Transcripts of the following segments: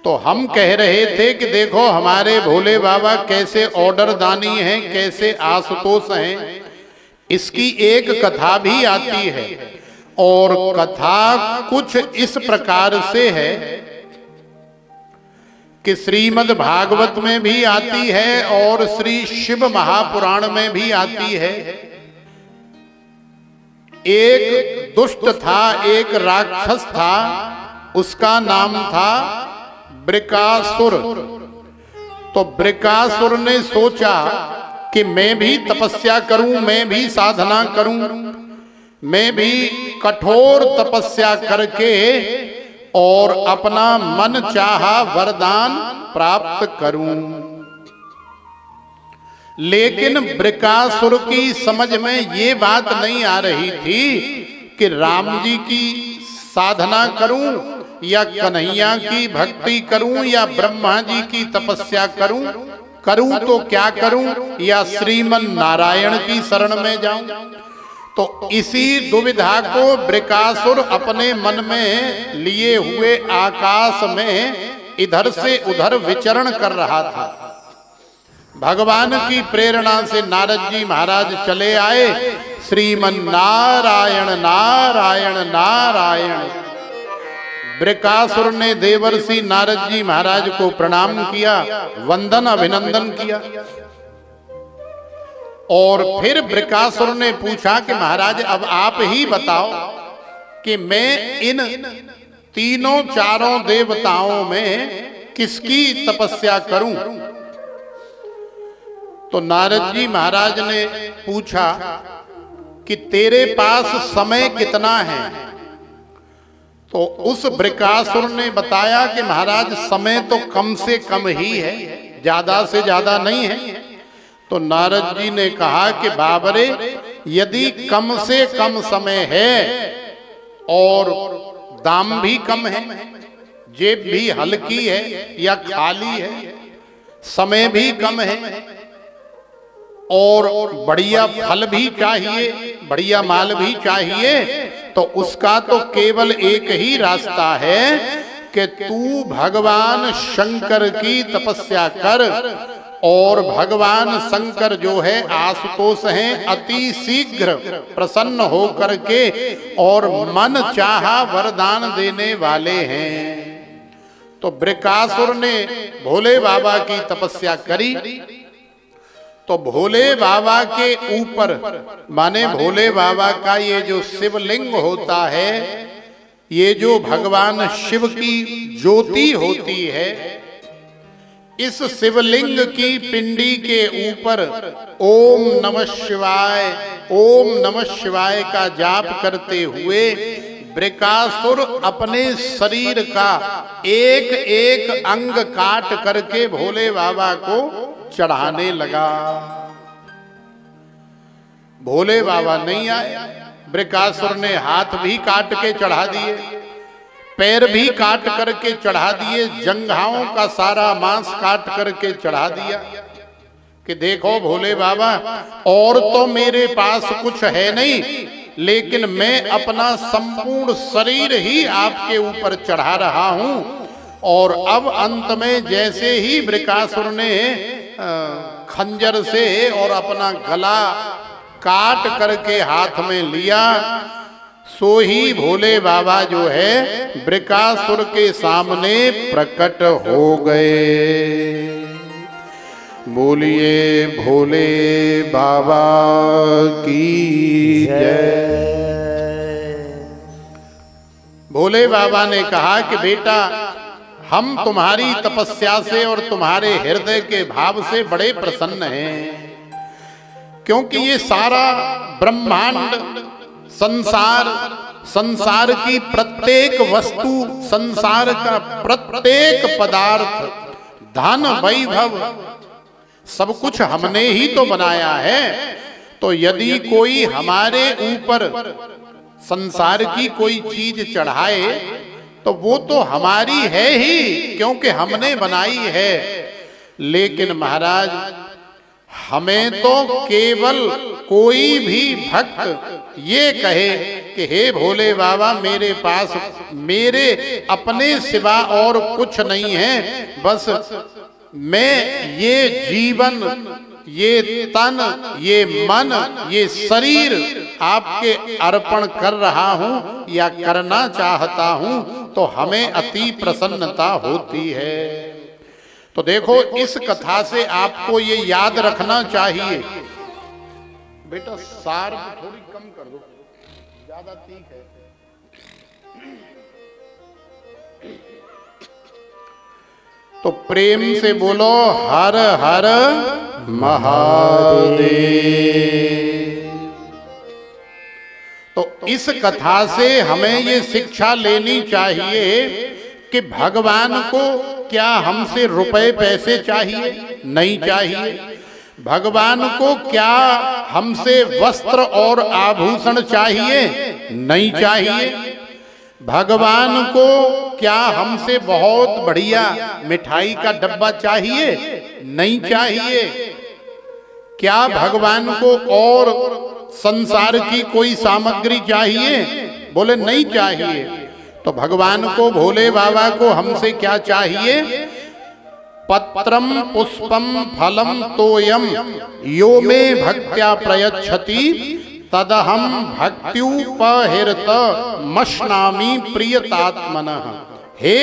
तो हम कह रहे थे कि देखो हमारे भोले बाबा कैसे ऑर्डर दानी हैं, कैसे आशुतोष हैं। इसकी एक कथा भी आती है और कथा कुछ इस प्रकार से है कि श्रीमद् भागवत में भी आती है और श्री शिव महापुराण में भी आती है। एक दुष्ट था, एक राक्षस था, उसका नाम था वृकासुर। तो वृकासुर ने सोचा कि मैं भी तपस्या करूं, मैं भी साधना करूं, मैं भी कठोर तपस्या करके और अपना मन चाहा वरदान प्राप्त करूं। लेकिन वृकासुर की समझ में ये बात नहीं आ रही थी कि राम जी की साधना करूं या कन्हैया की भक्ति करूं या ब्रह्मा जी की तपस्या करूं, करूं तो क्या करूं, या श्रीमन नारायण की शरण में जाऊं। तो इसी दुविधा को वृकासुर अपने मन में लिए हुए आकाश में इधर से उधर विचरण कर रहा था। भगवान की प्रेरणा से नारद जी महाराज चले आए। श्रीमन नारायण नारायण नारायण। वृकासुर ने देवर्षि नारद जी महाराज को प्रणाम किया, वंदन अभिनंदन किया। और फिर वृकासुर ने पूछा कि महाराज अब आप ही बताओ कि मैं इन तीनों चारों देवताओं में किसकी तपस्या करूं। तो नारद जी महाराज ने पूछा कि तेरे पास समय कितना है। तो उस वृकासुर ने बताया कि महाराज समय तो कम से कम ही है, ज्यादा से ज्यादा नहीं है। तो नारद जी ने कहा कि बाबरे, यदि कम से कम समय है और दाम भी कम है, जेब भी हल्की है या खाली है, समय भी कम है और बढ़िया फल भी चाहिए, बढ़िया माल भी चाहिए, तो उसका तो केवल एक ही रास्ता है कि तू भगवान शंकर की तपस्या कर। और भगवान शंकर जो है आशुतोष हैं, अति शीघ्र प्रसन्न हो करके और मन चाहा वरदान देने वाले हैं। तो वृकासुर ने भोले बाबा की तपस्या करी। तो भोले बाबा के ऊपर, माने भोले बाबा का ये जो शिवलिंग होता है, ये जो भगवान शिव की ज्योति होती है, इस शिवलिंग की पिंडी के ऊपर ओम नमः शिवाय, ओम नमः शिवाय का जाप करते हुए वृकासुर अपने शरीर का एक एक अंग काट करके भोले बाबा को चढ़ाने लगा। भोले बाबा नहीं आए। वृकासुर ने हाथ भी काट के चढ़ा दिए, पैर भी काट करके चढ़ा दिए, जंघाओं का सारा मांस काट करके चढ़ा दिया कि देखो भोले बाबा, और तो मेरे पास कुछ है नहीं, लेकिन मैं अपना संपूर्ण शरीर ही आपके ऊपर चढ़ा रहा हूं। और अब अंत में जैसे ही वृकासुर ने खंजर से और अपना गला काट करके हाथ में लिया, सो ही भोले बाबा जो है वृकासुर के सामने प्रकट हो गए। बोलिए भोले बाबा की जय। भोले बाबा ने कहा कि बेटा, हम तुम्हारी तपस्या से और तुम्हारे हृदय के भाव से बड़े प्रसन्न हैं, क्योंकि ये सारा ब्रह्मांड, संसार, संसार की प्रत्येक वस्तु, संसार का प्रत्येक पदार्थ, धन वैभव, सब कुछ हमने ही तो बनाया है। तो यदि कोई हमारे ऊपर संसार की कोई चीज चढ़ाए तो वो तो हमारी है ही, क्योंकि हमने बनाई है। लेकिन महाराज, हमें तो केवल कोई भी भक्त ये कहे कि हे भोले बाबा मेरे पास मेरे अपने सिवा और कुछ नहीं है, बस मैं ये जीवन, ये तन, ये मन, ये शरीर आपके अर्पण कर रहा हूं या करना चाहता हूं, तो हमें अति प्रसन्नता होती है। तो देखो इस कथा से आपको ये याद रखना चाहिए। बेटा सार थोड़ी कम कर दो, ज्यादा तीख है। तो प्रेम से बोलो हर हर महादेव। तो इस कथा से हमें ये शिक्षा लेनी चाहिए कि भगवान को क्या हमसे रुपए पैसे चाहिए? नहीं चाहिए। भगवान को क्या हमसे वस्त्र और आभूषण चाहिए? नहीं चाहिए। भगवान को क्या हमसे बहुत बढ़िया मिठाई का डब्बा चाहिए? नहीं चाहिए। क्या भगवान को और संसार की कोई सामग्री चाहिए? बोले नहीं चाहिए। तो भगवान को, भोले बाबा को हमसे क्या चाहिए? पत्रम पुष्पम फलम तोयम यो मे भक्त्या प्रयच्छति तदहम भक्त्युपहृत मश्नामि प्रियतात्मनः। हे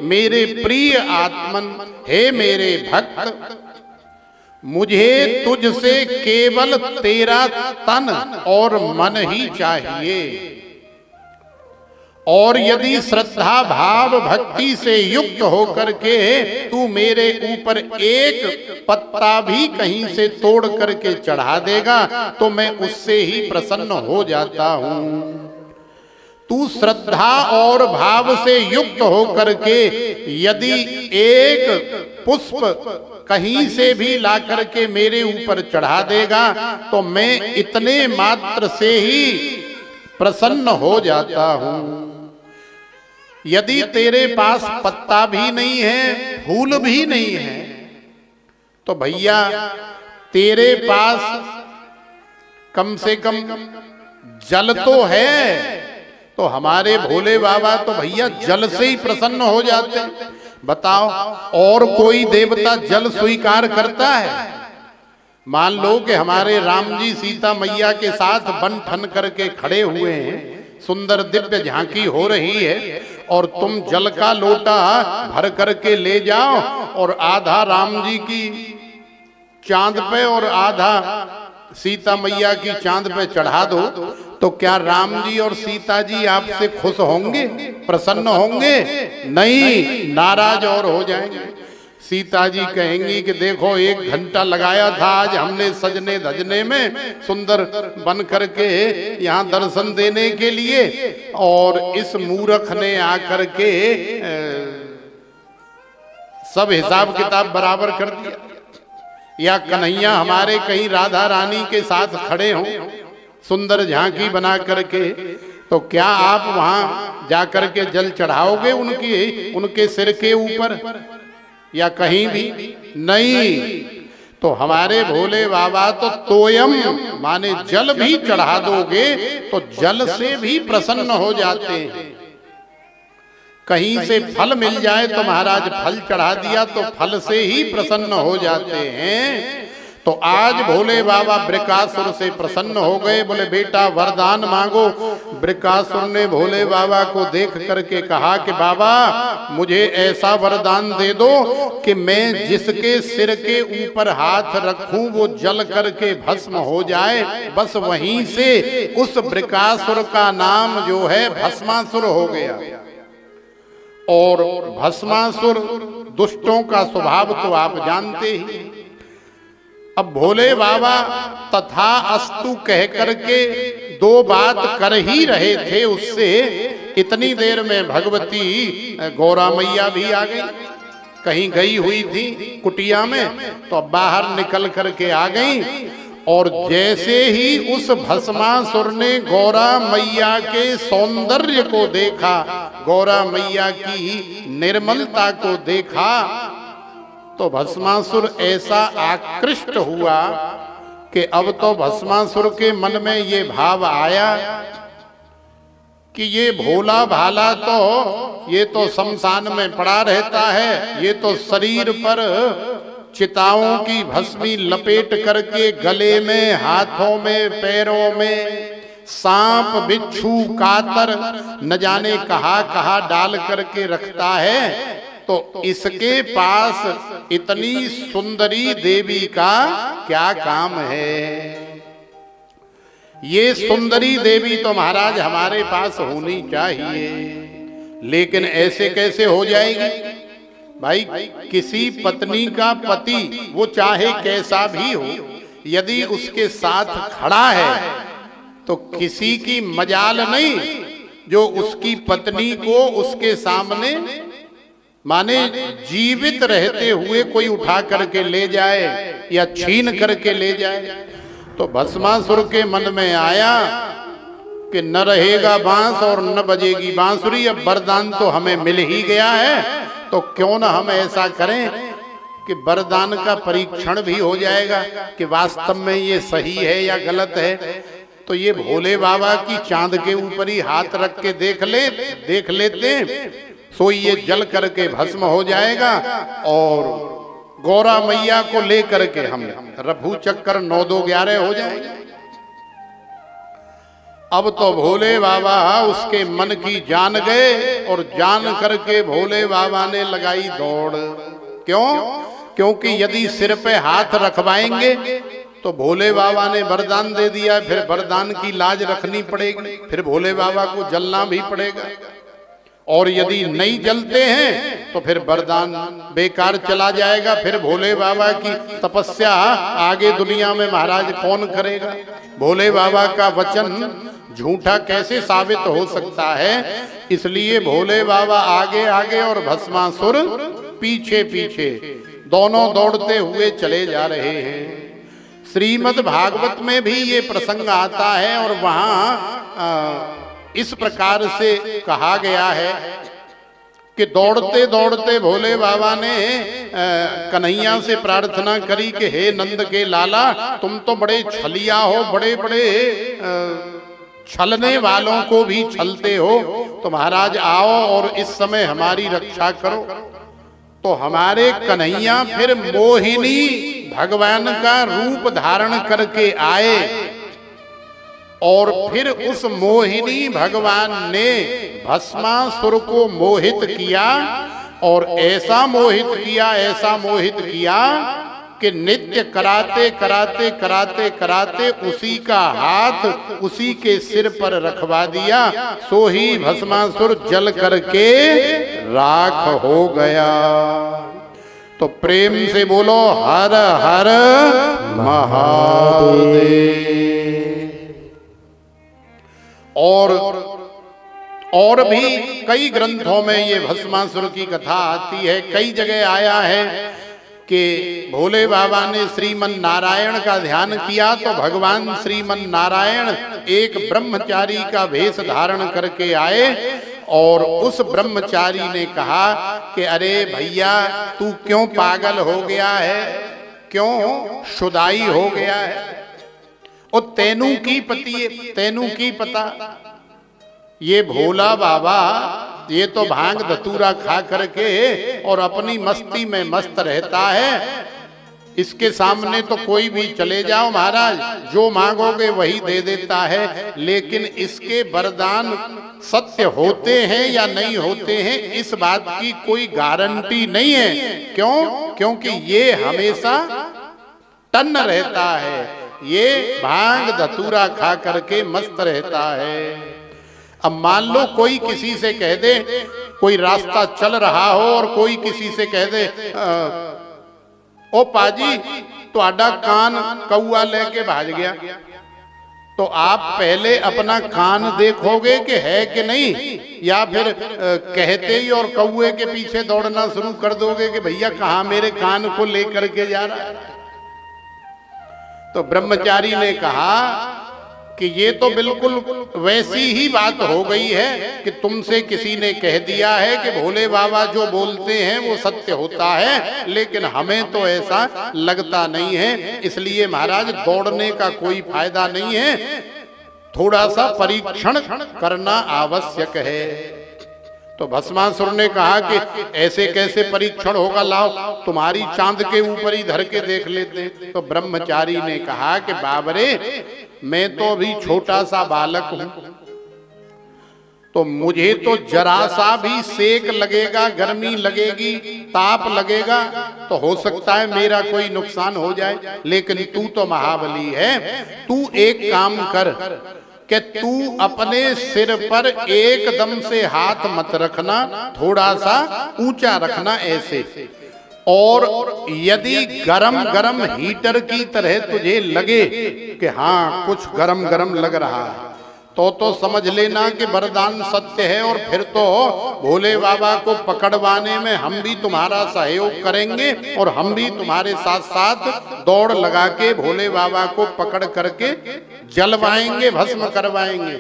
मेरे प्रिय आत्मन, हे मेरे भक्त, मुझे तुझसे केवल तेरा तन और मन ही चाहिए। और यदि श्रद्धा भाव भक्ति से युक्त होकर के तू मेरे ऊपर एक पत्ता भी कहीं से तोड़ करके चढ़ा देगा तो मैं उससे ही प्रसन्न हो जाता हूं। तू श्रद्धा और भाव से युक्त होकर के यदि एक पुष्प कहीं से भी ला करके मेरे ऊपर चढ़ा देगा तो मैं इतने मात्र से ही प्रसन्न हो जाता हूं। यदि तेरे पास पत्ता भी नहीं है, फूल भी नहीं है, तो भैया तेरे पास कम से कम जल तो है। तो हमारे भोले बाबा तो भैया जल से ही प्रसन्न हो जाते हैं। बताओ और कोई देवता जल स्वीकार करता है? मान लो कि हमारे राम जी सीता मैया के साथ बन ठन करके खड़े हुए हैं, सुंदर दिव्य झांकी हो रही है और तुम जल का लोटा भर करके ले जाओ और आधा राम जी की चांद पे और आधा सीता मैया की चांद पे चढ़ा दो, तो क्या राम जी और सीता जी आपसे खुश होंगे, प्रसन्न होंगे? नहीं, नाराज और हो जाएंगे। सीता जी कहेंगी कि देखो 1 घंटा लगाया था आज हमने सजने धजने में, सुंदर बन करके यहाँ दर्शन देने के लिए, और इस मूर्ख ने आकर के सब हिसाब किताब बराबर कर दिया। या कन्हैया हमारे कहीं राधा रानी के साथ खड़े हों सुंदर झांकी बना करके, तो क्या आप वहां जाकर के जल चढ़ाओगे उनके सिर के ऊपर या कहीं भी? नहीं। तो हमारे भोले बाबा तो तोयम माने जल भी चढ़ा दोगे तो जल से भी प्रसन्न हो जाते हैं। कहीं से फल मिल जाए तो महाराज फल चढ़ा दिया तो फल से ही प्रसन्न हो जाते हैं। तो आज भोले बाबा वृकासुर से प्रसन्न हो गए, बोले बेटा वरदान मांगो। वृकासुर ने भोले बाबा को देख करके कहा कि बाबा मुझे ऐसा वरदान दे दो कि मैं जिसके सिर के ऊपर हाथ रखूं वो जल करके भस्म हो जाए, बस वहीं से उस वृकासुर का नाम जो है भस्मासुर हो गया। और भस्मासुर दुष्टों का स्वभाव तो आप जानते ही। अब भोले बाबा तथा अस्तु कह करके 2 बात कर ही रहे थे उससे, इतनी देर में भगवती गौरा मैया भी आ गई। कहीं गई हुई थी कुटिया में, तो बाहर निकल करके आ गई। और जैसे ही उस भस्मासुर ने गौरा मैया के सौंदर्य को देखा, गौरा मैया की निर्मलता को देखा, तो भस्मासुर ऐसा आकृष्ट हुआ कि अब तो भस्मासुर के मन में ये भाव आया कि ये भोला भाला तो ये तो शमशान में पड़ा रहता है, ये तो शरीर पर चिताओं की भस्मी लपेट करके गले में, हाथों में, पैरों में सांप, बिच्छू, कातर न जाने कहाँ कहाँ डाल करके रखता है। तो इसके पास इतनी सुंदरी देवी का क्या काम है? ये सुंदरी देवी तो महाराज हमारे पास होनी चाहिए, लेकिन ऐसे कैसे हो जाएगी? भाई किसी पत्नी का पति वो चाहे कैसा भी हो, यदि उसके साथ खड़ा है तो किसी की मजाल नहीं जो उसकी पत्नी को उसके सामने माने जीवित रहते हुए कोई उठा करके ले जाए या छीन करके ले जाए। तो भस्मासुर के मन में आया कि न रहेगा बांस और न बजेगी बांसुरी, अब वरदान तो हमें मिल ही गया है, तो क्यों ना हम ऐसा करें कि वरदान का परीक्षण भी हो जाएगा कि वास्तव में ये सही है या गलत है। तो ये भोले बाबा की चांद के ऊपर ही हाथ रख के देख लेते सो ये जल करके भस्म हो जाएगा और गौरा मैया को लेकर के हम रफू चक्कर 9-2-11 हो जाएंगे। अब तो भोले बाबा उसके मन की जान गए और जान करके भोले बाबा ने लगाई दौड़। क्यों? क्योंकि यदि सिर पे हाथ रखवाएंगे तो भोले बाबा ने वरदान दे दिया, फिर वरदान की लाज रखनी पड़ेगी, फिर भोले बाबा को जलना भी पड़ेगा, और यदि नहीं जलते हैं तो फिर वरदान बेकार चला जाएगा। फिर भोले बाबा की तपस्या आगे दुनिया में महाराज कौन करेगा? भोले बाबा का वचन झूठा कैसे साबित हो सकता है? इसलिए भोले बाबा आगे आगे और भस्मासुर पीछे पीछे, दोनों दौड़ते हुए चले जा रहे हैं। श्रीमद् भागवत में भी ये प्रसंग आता है और वहां इस प्रकार से कहा गया है कि दौड़ते दौड़ते भोले बाबा ने कन्हैया से प्रार्थना करी कि हे नंद के लाला, तुम तो बड़े छलिया हो, बड़े बड़े छलने वालों को भी छलते हो, तो महाराज आओ और इस समय हमारी रक्षा करो। तो हमारे कन्हैया फिर मोहिनी भगवान का रूप धारण करके आए और फिर उस मोहिनी भगवान ने भस्मासुर को मोहित किया और ऐसा मोहित किया कि नित्य कराते कराते कराते कराते उसी का हाथ उसी के सिर पर रखवा दिया। सो ही भस्मासुर जल करके राख हो गया। तो प्रेम से बोलो हर हर महादेव। और भी कई ग्रंथों में ये भस्मासुर की कथा आती है। कई जगह आया है कि भोले बाबा ने श्रीमन नारायण का ध्यान किया तो भगवान श्रीमन नारायण एक ब्रह्मचारी का वेश धारण करके आए और उस ब्रह्मचारी ने कहा कि अरे भैया, तू क्यों पागल हो गया है, क्यों शुदाई हो गया है? और तेनू की पता ये भोला बाबा ये तो भांग धतूरा खा करके और अपनी मस्ती में मस्त रहता है। इसके सामने तो कोई भी चले जाओ महाराज, जो मांगोगे वही दे देता है, लेकिन इसके वरदान सत्य होते हैं या नहीं होते हैं इस बात की कोई गारंटी नहीं है। क्यों? क्योंकि ये हमेशा टन्न रहता है, ये भांग धतूरा खा करके मस्त रहता है। अब मान लो कोई किसी से कह दे, कोई रास्ता चल रहा हो और कोई किसी से कह दे ओ पाजी तुहाडा कान कौआ लेके भाग गया, तो आप पहले अपना कान देखोगे कि है कि नहीं, या फिर कहते ही और कौए के पीछे दौड़ना शुरू कर दोगे कि भैया कहाँ मेरे कान को लेकर के जा रहा है? तो ब्रह्मचारी ने कहा कि ये तो बिल्कुल वैसी ही बात हो गई है कि तुमसे किसी ने कह दिया है कि भोले बाबा जो बोलते हैं वो सत्य होता है, लेकिन हमें तो ऐसा लगता नहीं है, इसलिए महाराज दौड़ने का कोई फायदा नहीं है। थोड़ा सा परीक्षण करना आवश्यक है। तो भस्मासुर ने कहा कि ऐसे कैसे परीक्षण होगा, लाओ तुम्हारी चांद के ऊपर ही धर के देख लेते हैं। तो ब्रह्मचारी ने कहा कि बाबरे, मैं तो अभी छोटा सा बालक हूं, तो मुझे तो जरा सा भी सेक लगेगा, गर्मी लगेगी, ताप लगेगा तो हो सकता है मेरा कोई नुकसान हो जाए, लेकिन तू तो महाबली है। तू एक काम कर कि तू अपने सिर पर एकदम से हाथ मत रखना, थोड़ा सा ऊंचा रखना ऐसे, और यदि गरम गरम हीटर की तरह तुझे लगे कि हाँ कुछ गरम गरम लग रहा है, तो समझ लेना कि वरदान सत्य है, और फिर तो भोले बाबा को पकड़वाने में हम भी तुम्हारा सहयोग करेंगे और हम भी तुम्हारे साथ साथ दौड़ लगा के भोले बाबा को पकड़ करके जलवाएंगे, भस्म करवाएंगे।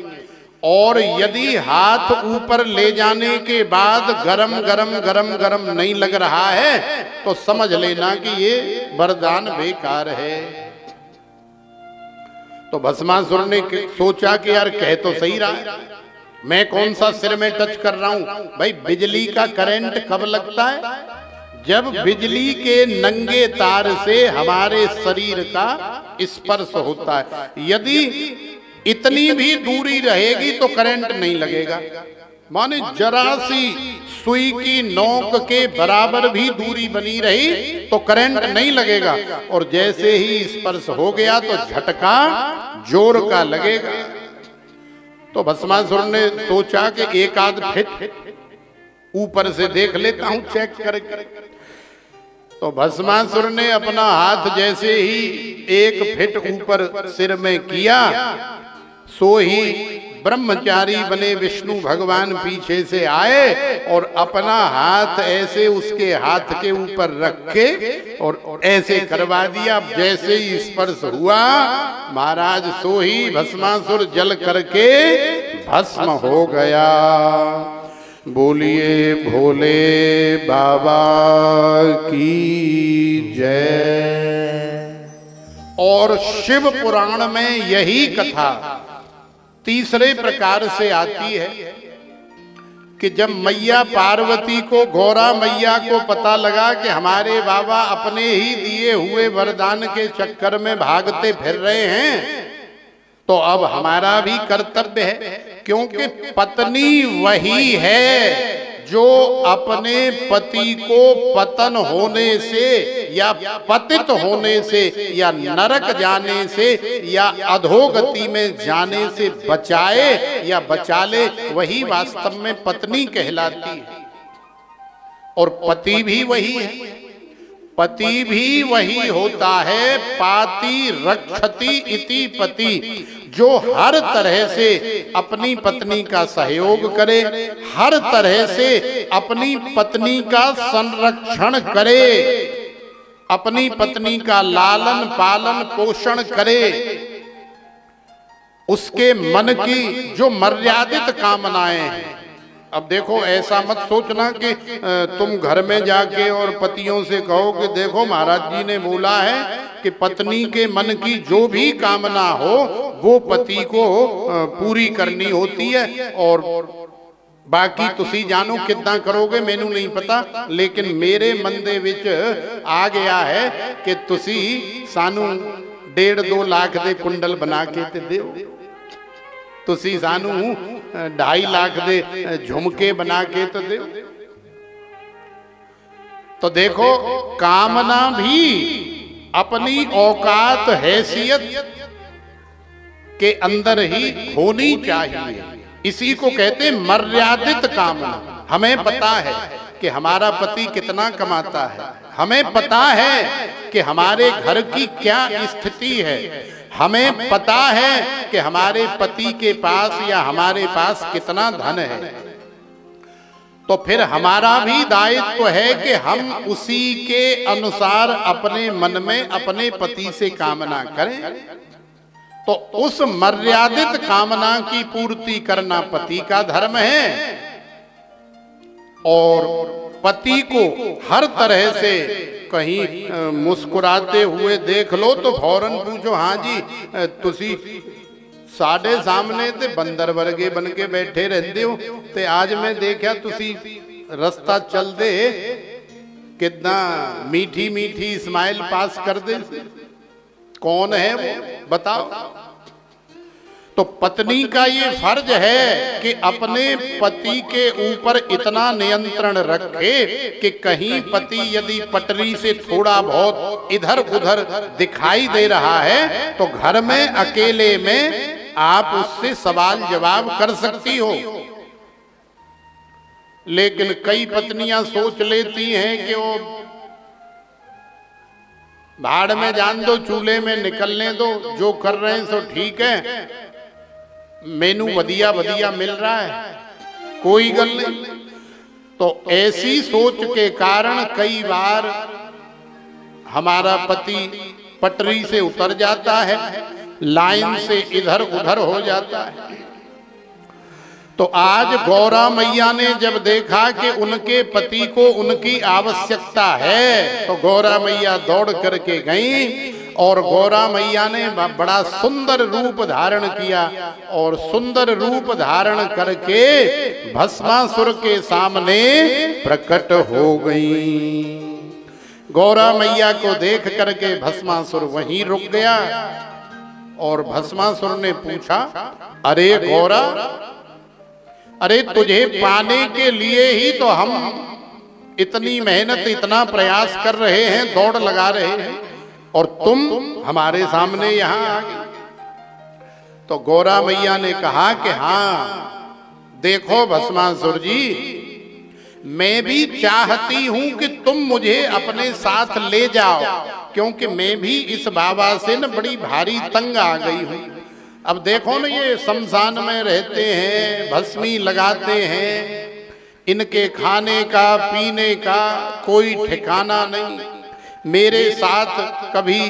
और यदि हाथ ऊपर ले जाने के बाद गरम गरम गरम गरम नहीं लग रहा है तो समझ लेना कि ये वरदान बेकार है। तो भस्मासुर ने सोचा कि यार कह तो सही रहा, मैं कौन सा सिर में टच कर रहा हूं। भाई बिजली का करंट कब लगता है? जब बिजली के नंगे तार से हमारे शरीर का स्पर्श होता है। यदि इतनी भी दूरी रहेगी तो करंट नहीं लगेगा, माने जरा सी सुई की नोक के बराबर भी दूरी बनी रही तो करंट नहीं लगेगा, और जैसे ही स्पर्श हो गया तो झटका जोर का लगेगा। तो भस्मासुर ने सोचा कि एक आध फिट ऊपर से देख लेता हूं, चेक करके। तो भस्मासुर ने अपना हाथ जैसे ही एक फिट ऊपर सिर में किया, सो ही ब्रह्मचारी बने विष्णु भगवान पीछे से आए और अपना हाथ ऐसे उसके हाथ के ऊपर रखे और ऐसे करवा दिया। जैसे ही स्पर्श हुआ महाराज, सो ही भस्मासुर जल करके भस्म हो गया। बोलिए भोले बाबा की जय। और शिव पुराण में यही कथा तीसरे प्रकार से आती है कि जब मैया पार्वती को, गौरा मैया को पता लगा कि हमारे बाबा अपने ही दिए हुए वरदान के चक्कर में भागते फिर रहे हैं, तो अब हमारा भी कर्तव्य है, क्योंकि पत्नी वही है जो अपने पति को पतन होने से या पतित होने से या नरक जाने से या अधोगति में जाने से बचाए या बचा ले, वही वास्तव में पत्नी कहलाती है। और पति भी वही है, पति भी वही होता है, पाति रक्षति इति पति, जो हर तरह से अपनी पत्नी का सहयोग करे, हर तरह से अपनी पत्नी का संरक्षण करे, अपनी पत्नी का लालन पालन पोषण करे, उसके मन की जो मर्यादित कामनाएं हैं। अब देखो, ऐसा मत सोचना कि तुम घर में जाके और पतियों से कहो कि देखो महाराज जी ने बोला है कि पत्नी के मन की जो भी कामना हो वो पति को पूरी करनी होती है, और बाकी तुसी जानो कितना करोगे मैनू नहीं पता, लेकिन मेरे मन दे विच आ गया है कि तुसी सानू 1.5-2 लाख दे कुंडल बना के ते देओ, तुसी सानू 2.5 लाख दे झुमके बना के तो दे। तो देखो, कामना भी अपनी औकात हैसियत के अंदर ही होनी चाहिए। इसी को कहते मर्यादित कामना। हमें पता है कि हमारा पति कितना कमाता है, हमें पता है कि हमारे घर की क्या स्थिति है, हमें पता है कि हमारे पति के पास या हमारे पास कितना धन है, तो फिर हमारा भी दायित्व है कि हम उसी के अनुसार अपने मन में अपने पति से कामना करें। तो उस मर्यादित कामना की पूर्ति करना पति का धर्म है, और पति को हर तरह से कहीं मुस्कुराते हुए देख लो तो फौरन पूछो, हाँ जी तुसी साढ़े सामने ते बंदर वर्गे बन के बैठे रहते हो। ते आज मैं देखा तुसी रस्ता चल दे कितना मीठी मीठी स्माइल पास कर दे। कौन है वो बताओ। तो पत्नी का ये फर्ज है कि अपने पति के ऊपर इतना नियंत्रण रखे कि कहीं पति यदि पटरी से थोड़ा बहुत इधर उधर दिखाई दे रहा है तो घर में अकेले में आप उससे सवाल जवाब कर सकती हो। लेकिन कई पत्नियां सोच लेती हैं कि वो भाड़ में जान दो, चूल्हे में निकलने दो, जो कर रहे हैं सो ठीक है, मेनू वधिया वधिया मिल रहा है, कोई गल नहीं। तो ऐसी सोच के कारण कई बार हमारा पति पटरी से उतर जाता है, लाइन से इधर उधर हो जाता है। तो आज गौरा मैया ने जब देखा कि उनके पति को उनकी आवश्यकता है तो गौरा मैया दौड़ करके गई और गौरा मैया ने बड़ा सुंदर रूप धारण किया और सुंदर रूप धारण करके भस्मासुर के सामने प्रकट हो गई। गौरा मैया को देख करके भस्मासुर वहीं रुक गया और भस्मासुर ने पूछा, अरे गौरा, अरे तुझे पाने के लिए ही तो हम इतनी मेहनत इतना प्रयास कर रहे हैं, दौड़ लगा रहे हैं और तुम हमारे सामने यहाँ आ गई। तो गौरा मैया ने कहा कि हाँ देखो भस्मासुर जी, मैं भी चाहती हूं कि तुम मुझे अपने साथ ले जाओ, क्योंकि मैं भी इस बाबा से न बड़ी भारी तंग आ गई हूं। अब देखो ना, ये शमशान में रहते हैं, भस्मी लगाते हैं, इनके खाने का पीने का कोई ठिकाना नहीं, मेरे साथ कभी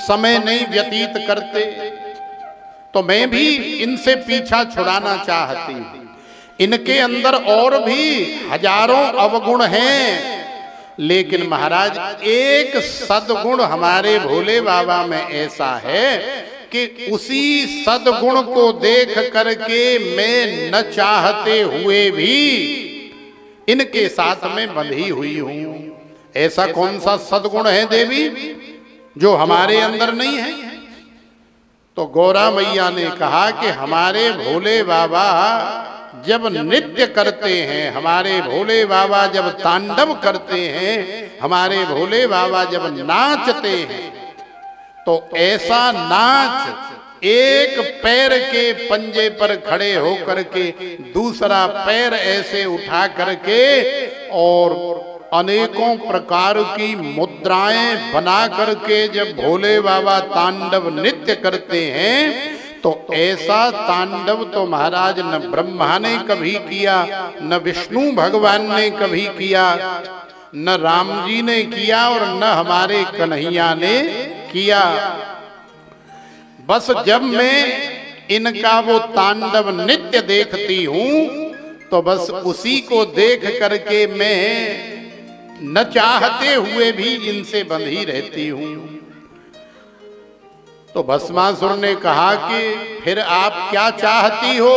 समय नहीं व्यतीत करते, तो मैं भी इनसे पीछा छुड़ाना चाहती हूँ। इनके अंदर और भी हजारों अवगुण हैं, लेकिन महाराज एक सद्गुण हमारे भोले बाबा में ऐसा है कि उसी सद्गुण को देख करके मैं न चाहते हुए भी इनके साथ में बंधी हुई हूं। ऐसा कौन सा सद्गुण है देवी जो हमारे अंदर नहीं है? तो गौरा मैया ने कहा कि हमारे भोले बाबा जब नृत्य करते हैं, हमारे भोले बाबा जब तांडव करते हैं, हमारे भोले बाबा जब नाचते हैं, तो ऐसा नाच एक पैर के पंजे पर खड़े होकर के दूसरा पैर ऐसे उठा करके और अनेकों प्रकार की मुद्राएं बना करके जब भोले बाबा तांडव नृत्य करते हैं, तो ऐसा तांडव तो महाराज न ब्रह्मा ने कभी किया, न विष्णु भगवान ने कभी किया, न राम जी ने किया और न हमारे कन्हैया ने किया। बस जब मैं इनका वो तांडव नृत्य देखती हूं तो बस उसी को देख करके मैं न चाहते हुए भी इनसे बंधी रहती हूं। तो भस्मासुर ने कहा कि फिर आप क्या चाहती हो?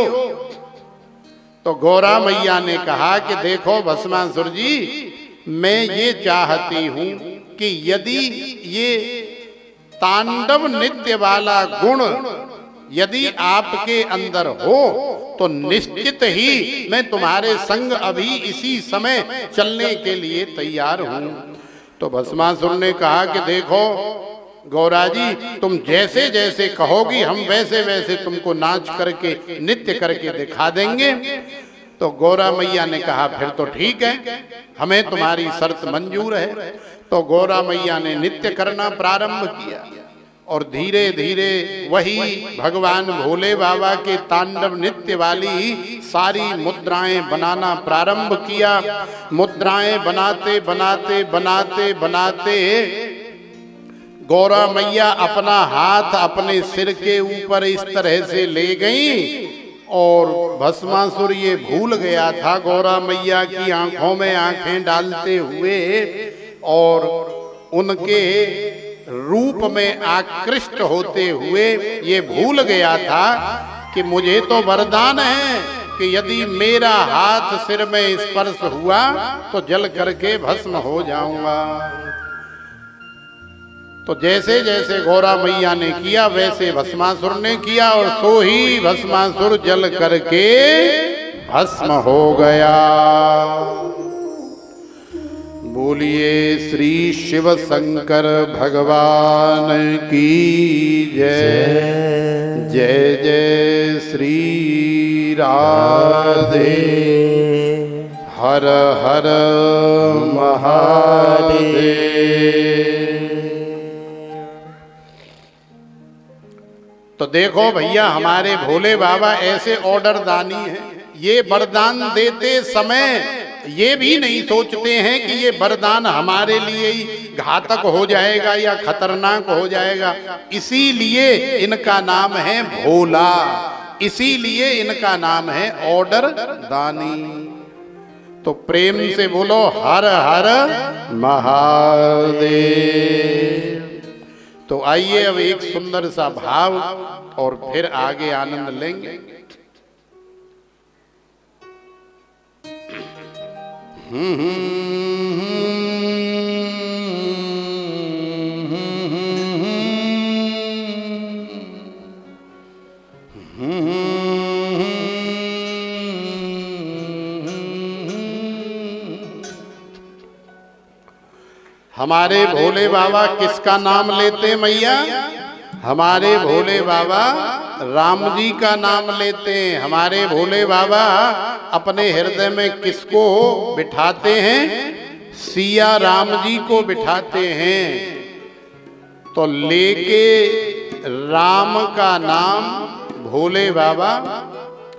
तो गौरा मैया ने कहा कि देखो भस्मासुर जी, मैं ये चाहती हूं कि यदि ये तांडव नृत्य वाला गुण यदि आपके अंदर हो तो निश्चित ही मैं तुम्हारे संग अभी इसी समय चलने के लिए तैयार हूं। तो भस्मासुर ने कहा कि देखो गौरा जी, तुम जैसे जैसे कहोगी हम वैसे वैसे तुमको नाच करके नृत्य करके दिखा देंगे। तो गौरा मैया ने कहा फिर तो ठीक है, हमें तुम्हारी शर्त मंजूर है। तो गौरा मैया ने नृत्य करना प्रारंभ किया और धीरे धीरे वही भगवान भोले बाबा के तांडव नृत्य वाली सारी मुद्राएं बनाना प्रारंभ किया। मुद्राएं बनाते बनाते बनाते बनाते गौरा मैया अपना हाथ अपने सिर के ऊपर इस तरह से ले गई और भस्मासुर ये भूल गया था गौरा मैया की आंखों में आंखें डालते हुए और उनके रूप में आकृष्ट होते हुए ये भूल गया था कि मुझे तो वरदान है कि यदि मेरा हाथ सिर में स्पर्श हुआ तो जल करके भस्म हो जाऊंगा। तो जैसे जैसे गौरा मैया ने किया वैसे भस्मासुर ने किया और सो ही भस्मासुर जल करके भस्म हो गया। बोलिए श्री शिव शंकर भगवान की जय। जय जय श्री राधे। हर हर महादेव। तो देखो भैया हमारे भोले बाबा ऐसे ऑर्डर दानी हैं। ये वरदान देते समय ये भी नहीं सोचते हैं कि ये वरदान हमारे लिए ही घातक हो जाएगा या खतरनाक हो जाएगा। इसीलिए इनका नाम है भोला, इसीलिए इनका नाम है ऑर्डर दानी। तो प्रेम से बोलो हर हर महादेव। तो आइए अब एक सुंदर सा भाव और फिर आगे आनंद लेंगे। हमारे भोले बाबा किसका नाम लेते मैया? हमारे भोले बाबा राम जी का नाम लेते हैं। हमारे भोले बाबा अपने हृदय में किसको बिठाते हैं? सिया राम जी को बिठाते हैं। तो लेके राम का नाम भोले बाबा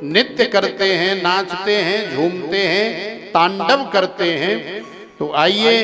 नित्य करते हैं, नाचते हैं, झूमते हैं, तांडव करते हैं। तो आइए